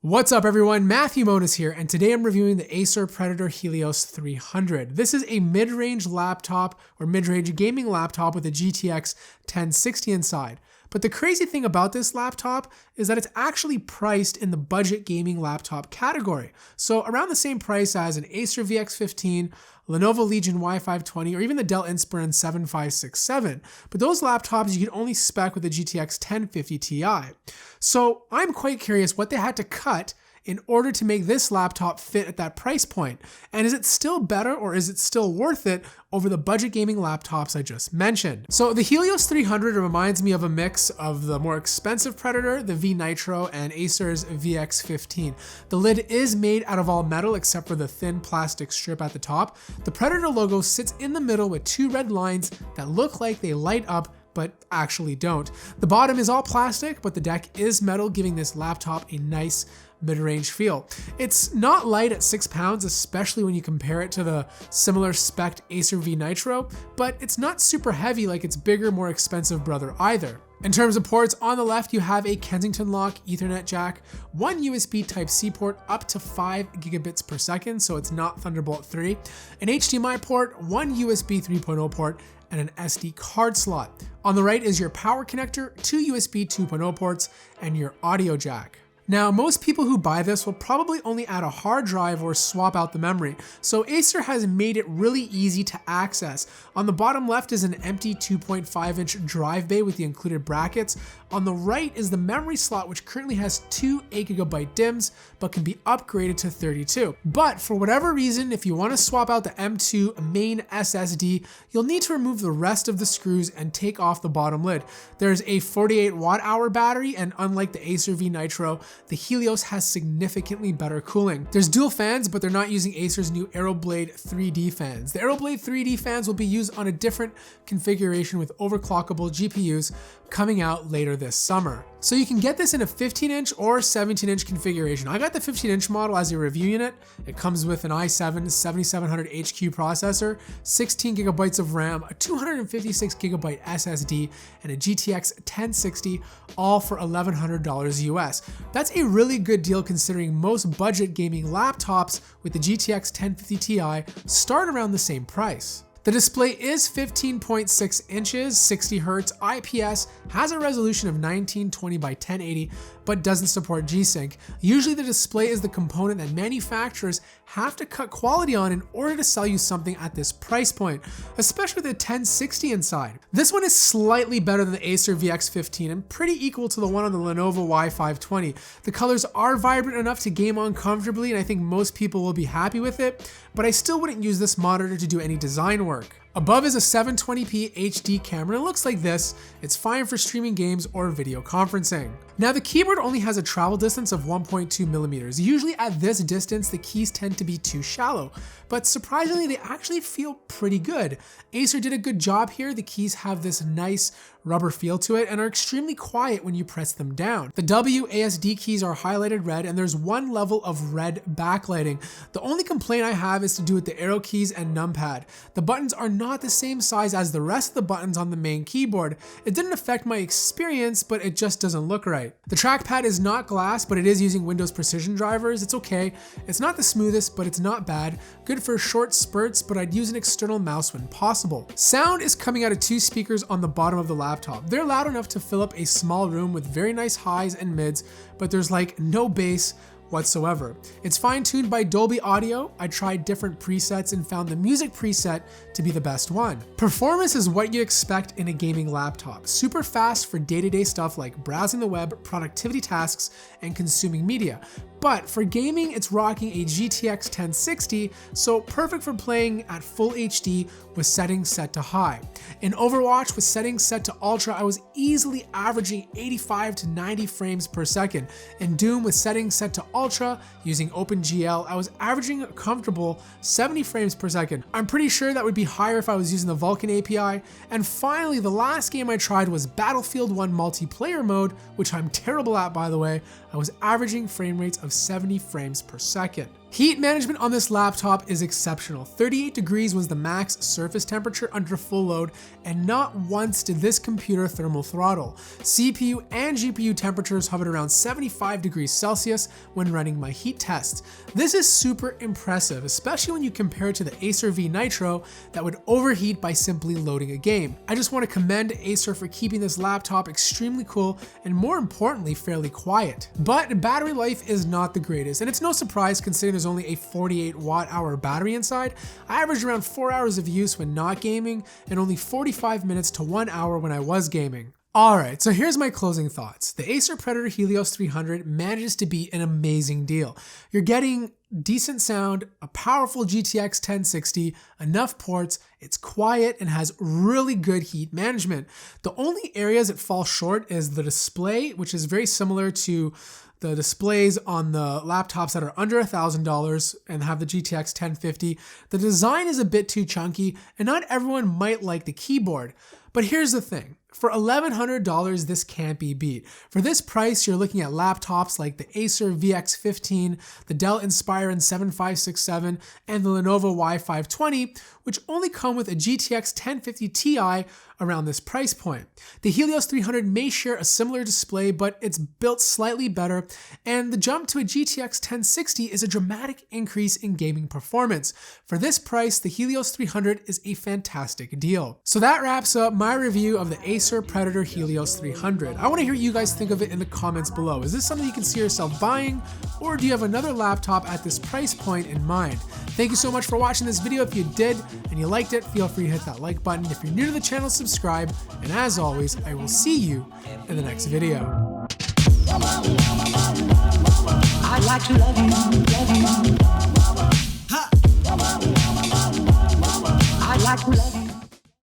What's up everyone, Matthew Monas here, and today I'm reviewing the Acer Predator Helios 300. This is a mid-range laptop or mid-range gaming laptop with a GTX 1060 inside. But the crazy thing about this laptop is that it's actually priced in the budget gaming laptop category. So around the same price as an Acer VX15, Lenovo Legion Y520, or even the Dell Inspiron 7567. But those laptops you can only spec with the GTX 1050 Ti. So I'm quite curious what they had to cut in order to make this laptop fit at that price point. And is it still better, or is it still worth it over the budget gaming laptops I just mentioned? So the Helios 300 reminds me of a mix of the more expensive Predator, the V Nitro, and Acer's VX15. The lid is made out of all metal except for the thin plastic strip at the top. The Predator logo sits in the middle with two red lines that look like they light up but actually don't. The bottom is all plastic, but the deck is metal, giving this laptop a nice mid-range feel. It's not light at 6 pounds, especially when you compare it to the similar spec'd Acer V Nitro, but it's not super heavy like its bigger, more expensive brother either. In terms of ports, on the left you have a Kensington lock Ethernet jack, one USB Type-C port up to 5 gigabits per second, so it's not Thunderbolt 3, an HDMI port, one USB 3.0 port, and an SD card slot. On the right is your power connector, two USB 2.0 ports, and your audio jack. Now, most people who buy this will probably only add a hard drive or swap out the memory, so Acer has made it really easy to access. On the bottom left is an empty 2.5-inch drive bay with the included brackets. On the right is the memory slot, which currently has two 8GB DIMMs, but can be upgraded to 32. But for whatever reason, if you want to swap out the M2 main SSD, you'll need to remove the rest of the screws and take off the bottom lid. There's a 48 watt-hour battery, and unlike the Acer V Nitro, the Helios has significantly better cooling. There's dual fans, but they're not using Acer's new Aeroblade 3D fans. The Aeroblade 3D fans will be used on a different configuration with overclockable GPUs coming out later this summer. So you can get this in a 15-inch or 17-inch configuration. I got the 15-inch model as a review unit. It comes with an i7 7700HQ processor, 16 gigabytes of RAM, a 256 gigabyte SSD, and a GTX 1060, all for $1,100 US. That's a really good deal considering most budget gaming laptops with the GTX 1050 Ti start around the same price. The display is 15.6 inches, 60 Hz, IPS, has a resolution of 1920 by 1080, but doesn't support G-Sync. Usually the display is the component that manufacturers have to cut quality on in order to sell you something at this price point, especially with the 1060 inside. This one is slightly better than the Acer VX15 and pretty equal to the one on the Lenovo Y520. The colors are vibrant enough to game on comfortably, and I think most people will be happy with it, but I still wouldn't use this monitor to do any design work. Above is a 720p HD camera, and it looks like this. It's fine for streaming games or video conferencing. Now the keyboard only has a travel distance of 1.2 millimeters. Usually at this distance, the keys tend to be too shallow, but surprisingly, they actually feel pretty good. Acer did a good job here. The keys have this nice rubber feel to it and are extremely quiet when you press them down. The WASD keys are highlighted red, and there's one level of red backlighting. The only complaint I have is to do with the arrow keys and numpad. The buttons are not the same size as the rest of the buttons on the main keyboard. It didn't affect my experience, but it just doesn't look right. The trackpad is not glass, but it is using Windows Precision drivers. It's okay. It's not the smoothest, but it's not bad. Good for short spurts, but I'd use an external mouse when possible. Sound is coming out of two speakers on the bottom of the laptop. They're loud enough to fill up a small room with very nice highs and mids, but there's like no bass whatsoever. It's fine-tuned by Dolby Audio. I tried different presets and found the music preset to be the best one. Performance is what you expect in a gaming laptop. Super fast for day-to-day stuff like browsing the web, productivity tasks, and consuming media. But for gaming, it's rocking a GTX 1060, so perfect for playing at full HD with settings set to high. In Overwatch with settings set to ultra, I was easily averaging 85 to 90 frames per second. In Doom with settings set to ultra using OpenGL, I was averaging a comfortable 70 frames per second. I'm pretty sure that would be higher if I was using the Vulkan API. And finally, the last game I tried was Battlefield 1 multiplayer mode, which I'm terrible at by the way. I was averaging frame rates of 70 frames per second. Heat management on this laptop is exceptional. 38 degrees was the max surface temperature under full load, and not once did this computer thermal throttle. CPU and GPU temperatures hovered around 75 degrees Celsius when running my heat tests. This is super impressive, especially when you compare it to the Acer V Nitro that would overheat by simply loading a game. I just want to commend Acer for keeping this laptop extremely cool and, more importantly, fairly quiet. But battery life is not the greatest, and it's no surprise considering there's only a 48 watt-hour battery inside. I averaged around 4 hours of use when not gaming and only 45 minutes to 1 hour when I was gaming. Alright, so here's my closing thoughts. The Acer Predator Helios 300 manages to be an amazing deal. You're getting decent sound, a powerful GTX 1060, enough ports, it's quiet, and has really good heat management. The only areas it falls short is the display, which is very similar to the displays on the laptops that are under $1,000 and have the GTX 1050. The design is a bit too chunky, and not everyone might like the keyboard. But here's the thing. For $1,100, this can't be beat. For this price, you're looking at laptops like the Acer VX15, the Dell Inspiron 7567, and the Lenovo Y520, which only come with a GTX 1050 Ti around this price point. The Helios 300 may share a similar display, but it's built slightly better, and the jump to a GTX 1060 is a dramatic increase in gaming performance. For this price, the Helios 300 is a fantastic deal. So that wraps up my review of the Acer Predator Helios 300. I want to hear what you guys think of it in the comments below. Is this something you can see yourself buying, or do you have another laptop at this price point in mind? Thank you so much for watching this video. If you did and you liked it, feel free to hit that like button. If you're new to the channel, subscribe. And as always, I will see you in the next video. I'd like to love you. I'd like to love you.